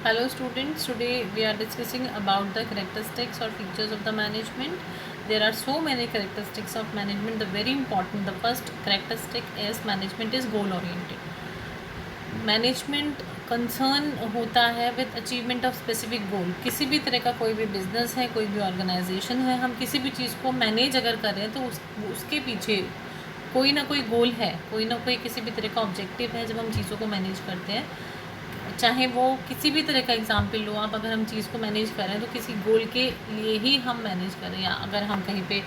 Hello students, today we are discussing about the characteristics or features of the management. There are so many characteristics of management. The very important, the first characteristic is management is goal oriented. Management concern होता है with achievement of specific goal. किसी भी तरह का कोई भी business है, कोई भी ऑर्गेनाइजेशन है, हम किसी भी चीज़ को मैनेज अगर कर रहे हैं तो उसके पीछे कोई ना कोई गोल है, कोई ना कोई किसी भी तरह का ऑब्जेक्टिव है. जब हम चीज़ों को मैनेज करते हैं, चाहे वो किसी भी तरह का एग्जाम्पल लो आप, अगर हम चीज़ को मैनेज कर रहे हैं तो किसी गोल के लिए ही हम मैनेज करें. या अगर हम कहीं पे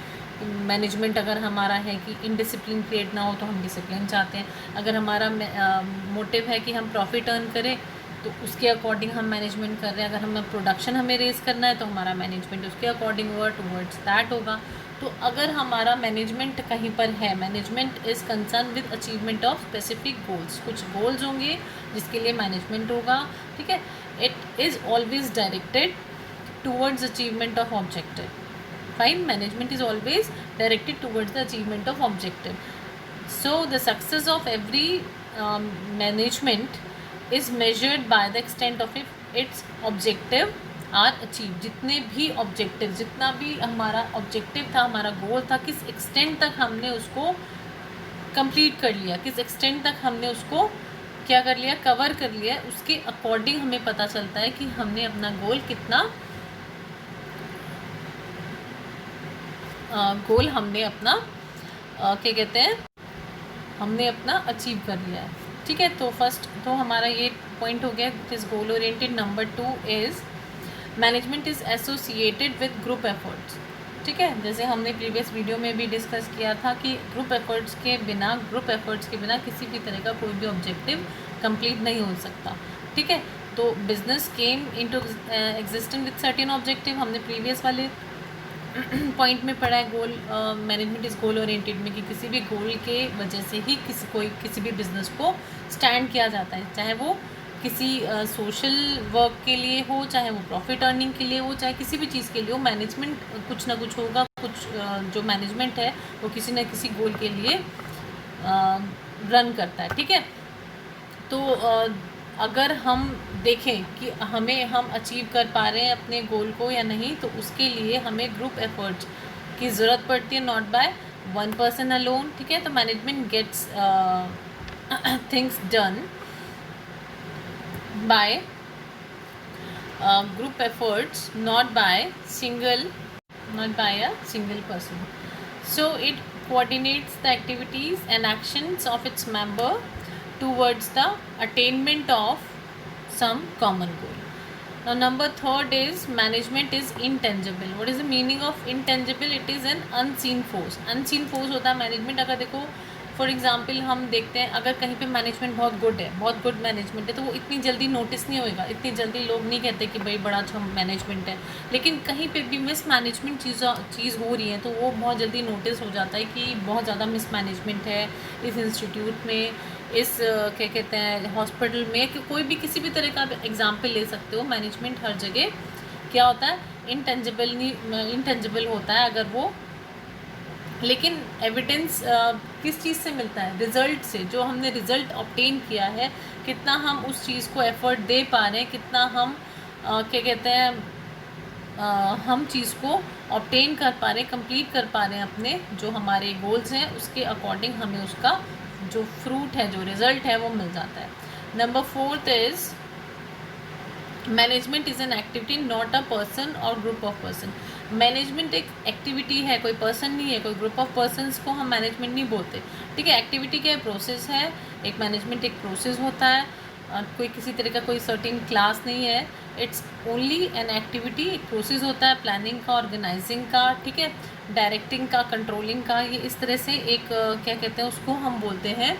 मैनेजमेंट अगर हमारा है कि इनडिसिप्लिन क्रिएट ना हो तो हम डिसिप्लिन चाहते हैं. अगर हमारा मोटिव है कि हम प्रॉफिट अर्न करें तो उसके अकॉर्डिंग हम मैनेजमेंट कर रहे हैं. अगर हमें प्रोडक्शन हमें रेज करना है तो हमारा मैनेजमेंट उसके अकॉर्डिंग टूवर्ड्स दैट होगा. तो अगर हमारा मैनेजमेंट कहीं पर है, management is concern with achievement of specific goals. कुछ गोल्स होंगे जिसके लिए मैनेजमेंट होगा, ठीक है. It is always directed towards achievement of objective. Fine, management is always directed towards the achievement of objective. So the success of every management is measured by the extent of its objective are achieved. जितने भी objective, जितना भी हमारा objective था, हमारा goal था, किस extent तक हमने उसको complete कर लिया, किस extent तक हमने उसको क्या कर लिया, cover कर लिया, उसके according हमें पता चलता है कि हमने अपना goal कितना गोल हमने अपना क्या कहते हैं, हमने अपना अचीव कर लिया है, ठीक है. तो फर्स्ट तो हमारा ये पॉइंट हो गया, it is goal oriented. Number 2 is management is associated with group efforts, ठीक है. जैसे हमने प्रीवियस वीडियो में भी डिस्कस किया था कि ग्रुप एफर्ट्स के बिना किसी भी तरह का कोई भी ऑब्जेक्टिव कंप्लीट नहीं हो सकता, ठीक है. तो business came into existence with certain objective, हमने प्रीवियस वाले पॉइंट में पढ़ा है गोल मैनेजमेंट इज़ गोल ओरिएंटेड में कि किसी भी गोल के वजह से ही किसी भी बिज़नेस को स्टैंड किया जाता है. चाहे वो किसी सोशल वर्क के लिए हो, चाहे वो प्रॉफिट अर्निंग के लिए हो, चाहे किसी भी चीज़ के लिए हो, मैनेजमेंट कुछ ना कुछ होगा. जो मैनेजमेंट है वो किसी न किसी गोल के लिए रन करता है, ठीक है. तो अगर हम देखें कि हम अचीव कर पा रहे हैं अपने गोल को या नहीं, तो उसके लिए हमें ग्रुप एफर्ट्स की ज़रूरत पड़ती है, not by one person alone, ठीक है. तो management gets things done by group efforts, not by a single person. So it coordinates the activities and actions of its member towards the attainment of some common goal. Now number 3 is management is intangible. What is the meaning of intangible? It is an unseen force. Unseen force होता है management. अगर देखो for example हम देखते हैं, अगर कहीं पे मैनेजमेंट बहुत गुड है, बहुत गुड मैनेजमेंट है, तो वो इतनी जल्दी नोटिस नहीं होएगा, इतनी जल्दी लोग नहीं कहते कि भाई बड़ा अच्छा मैनेजमेंट है. लेकिन कहीं पे भी मिस मैनेजमेंट चीज़ हो रही है तो वो बहुत जल्दी नोटिस हो जाता है कि बहुत ज़्यादा मिस मैनेजमेंट है इस इंस्टीट्यूट में, इस क्या कहते हैं हॉस्पिटल में, कि कोई भी किसी भी तरह का एग्जाम्पल ले सकते हो. मैनेजमेंट हर जगह क्या होता है, इंटेंजिबल होता है अगर वो. लेकिन एविडेंस किस चीज़ से मिलता है, रिज़ल्ट से. जो हमने रिज़ल्ट ऑब्टेन किया है, कितना हम उस चीज़ को एफर्ट दे पा रहे हैं, कितना हम क्या कहते हैं हम चीज़ को ऑब्टेन कर पा रहे हैं, कंप्लीट कर पा रहे हैं अपने जो हमारे गोल्स हैं, उसके अकॉर्डिंग हमें उसका जो फ्रूट है, जो रिज़ल्ट है वो मिल जाता है. Number 4 is management is an activity, not a person और ग्रुप ऑफ पर्सन. मैनेजमेंट एक एक्टिविटी है, कोई पर्सन नहीं है, कोई ग्रुप ऑफ पर्सनस को हम मैनेजमेंट नहीं बोलते, ठीक है. एक्टिविटी क्या है, प्रोसेस है. एक मैनेजमेंट एक प्रोसेस होता है, कोई किसी तरह का कोई सर्टेन क्लास नहीं है. इट्स ओनली एन एक्टिविटी, एक प्रोसेस होता है प्लानिंग का, ऑर्गेनाइजिंग का, ठीक है, डायरेक्टिंग का, कंट्रोलिंग का. ये इस तरह से एक क्या कहते हैं उसको हम बोलते हैं,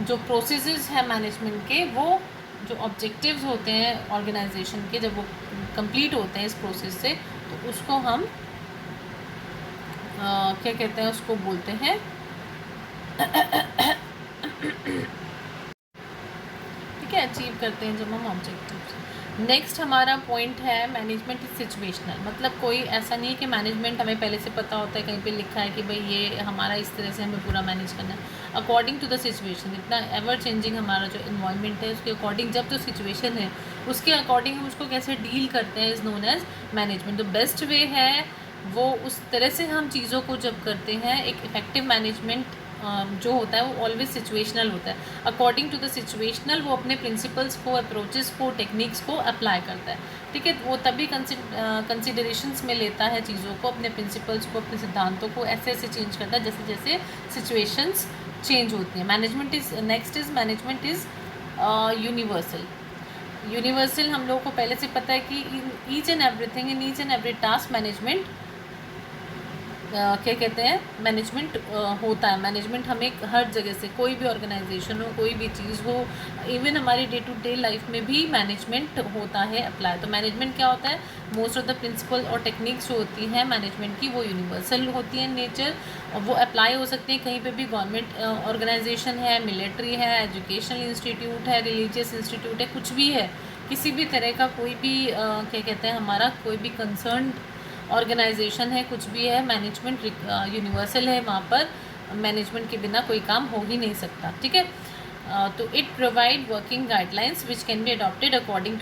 जो प्रोसेसेस है मैनेजमेंट के, वो जो ऑब्जेक्टिव्स होते हैं ऑर्गेनाइजेशन के, जब वो कंप्लीट होते हैं इस प्रोसेस से, तो उसको हम क्या कहते हैं, उसको बोलते हैं ठीक है, अचीव करते हैं जब हम ऑब्जेक्टिव्स. नेक्स्ट हमारा पॉइंट है मैनेजमेंट इज सिचुएशनल, मतलब कोई ऐसा नहीं है कि मैनेजमेंट हमें पहले से पता होता है, कहीं पे लिखा है कि भाई ये हमारा इस तरह से हमें पूरा मैनेज करना है। अकॉर्डिंग टू द सिचुएशन, इतना एवर चेंजिंग हमारा जो इन्वायरमेंट है उसके अकॉर्डिंग, जब जो सिचुएशन है उसके अकॉर्डिंग हम उसको कैसे डील करते हैं इज़ नोन एज मैनेजमेंट। तो बेस्ट वे है वो उस तरह से हम चीज़ों को जब करते हैं, एक इफ़ेक्टिव मैनेजमेंट जो होता है वो ऑलवेज सिचुएशनल होता है। अकॉर्डिंग टू द सिचुएशनल वो अपने प्रिंसिपल्स को, अप्रोचेस को, टेक्निक्स को अप्लाई करता है, ठीक है। वो तभी कंसिडरेशंस में लेता है चीज़ों को, अपने प्रिंसिपल्स को, अपने सिद्धांतों को ऐसे ऐसे चेंज करता है जैसे जैसे सिचुएशंस चेंज होती हैं। Management is next is management is universal. Universal हम लोगों को पहले से पता है कि in each and everything, in each and every task management क्या कहते हैं, मैनेजमेंट होता है। मैनेजमेंट हमें हर जगह से, कोई भी ऑर्गेनाइजेशन हो, कोई भी चीज़ हो, इवन हमारी डे टू डे लाइफ में भी मैनेजमेंट होता है अप्लाई। तो मैनेजमेंट क्या होता है, मोस्ट ऑफ द प्रिंसिपल और टेक्निक्स जो होती हैं मैनेजमेंट की वो यूनिवर्सल होती हैं नेचर, और वो अप्लाई हो सकती हैं कहीं पे भी। गवर्नमेंट ऑर्गेनाइजेशन है, मिलिट्री है, एजुकेशनल इंस्टीट्यूट है, रिलीजियस इंस्टीट्यूट है, कुछ भी है, किसी भी तरह का कोई भी क्या कहते हैं, हमारा कोई भी कंसर्न ऑर्गेनाइजेशन है, कुछ भी है, मैनेजमेंट यूनिवर्सल है, वहाँ पर मैनेजमेंट के बिना कोई काम हो ही नहीं सकता, ठीक है। तो it provide working guidelines which can be adopted according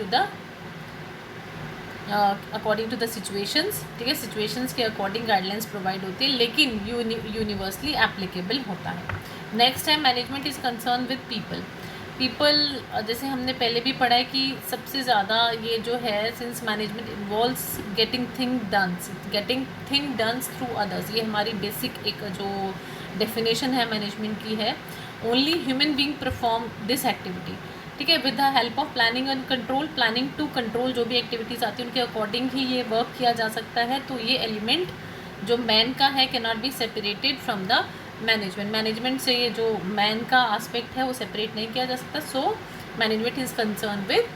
to the situations, ठीक है। सिचुएशंस के अकॉर्डिंग गाइडलाइंस प्रोवाइड होती है, लेकिन यूनिवर्सली एप्लीकेबल होता है। नेक्स्ट है management is concern with people. जैसे हमने पहले भी पढ़ा है कि सबसे ज़्यादा ये जो है, since management involves getting thing dones through others, ये हमारी बेसिक एक जो डेफिनेशन है मैनेजमेंट की है। Only human being perform this activity, ठीक है, with the help of planning and control. Planning to control जो भी एक्टिविटीज़ आती है उनके अकॉर्डिंग ही ये वर्क किया जा सकता है। तो ये एलिमेंट जो मैन का है can not be separated from the management से ये जो मैन का एस्पेक्ट है वो सेपरेट नहीं किया जा सकता। So management is concern with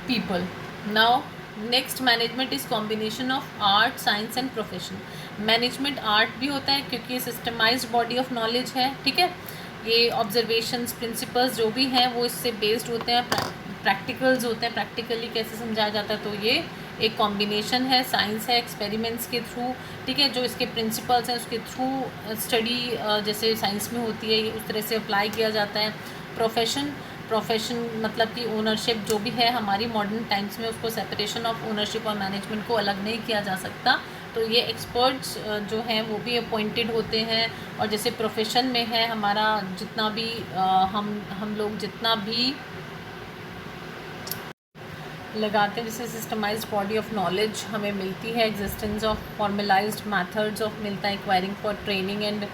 people. Now next, management is combination of art, science and profession. Management art भी होता है क्योंकि ये सिस्टमाइज्ड बॉडी ऑफ नॉलेज है, ठीक है। ये ऑब्जर्वेशंस, प्रिंसिपल्स जो भी हैं वो इससे बेस्ड होते हैं, प्रैक्टिकल्स होते हैं, प्रैक्टिकली कैसे समझाया जाता है। तो ये एक कॉम्बिनेशन है, साइंस है, एक्सपेरिमेंट्स के थ्रू, ठीक है, जो इसके प्रिंसिपल्स हैं उसके थ्रू स्टडी जैसे साइंस में होती है उस तरह से अप्लाई किया जाता है। प्रोफेशन मतलब कि ओनरशिप जो भी है हमारी मॉडर्न टाइम्स में, उसको सेपरेशन ऑफ ओनरशिप और मैनेजमेंट को अलग नहीं किया जा सकता। तो ये एक्सपर्ट्स जो हैं वो भी अपॉइंटेड होते हैं, और जैसे प्रोफेशन में है हमारा जितना भी हम लोग जितना भी लगाते हैं, जैसे सिस्टमाइज्ड बॉडी ऑफ नॉलेज हमें मिलती है, existence of formalised methods of मिलता है, एक्वायरिंग फॉर ट्रेनिंग एंड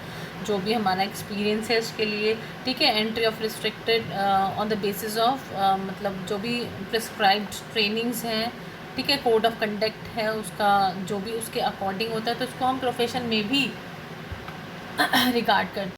जो भी हमारा एक्सपीरियंस है उसके लिए, ठीक है। Entry of restricted on the basis of मतलब जो भी प्रिस्क्राइब्ड ट्रेनिंग्स हैं, ठीक है, कोड ऑफ कंडक्ट है उसका जो भी उसके अकॉर्डिंग होता है, तो उसको हम प्रोफेशन में भी रिगार्ड करते हैं।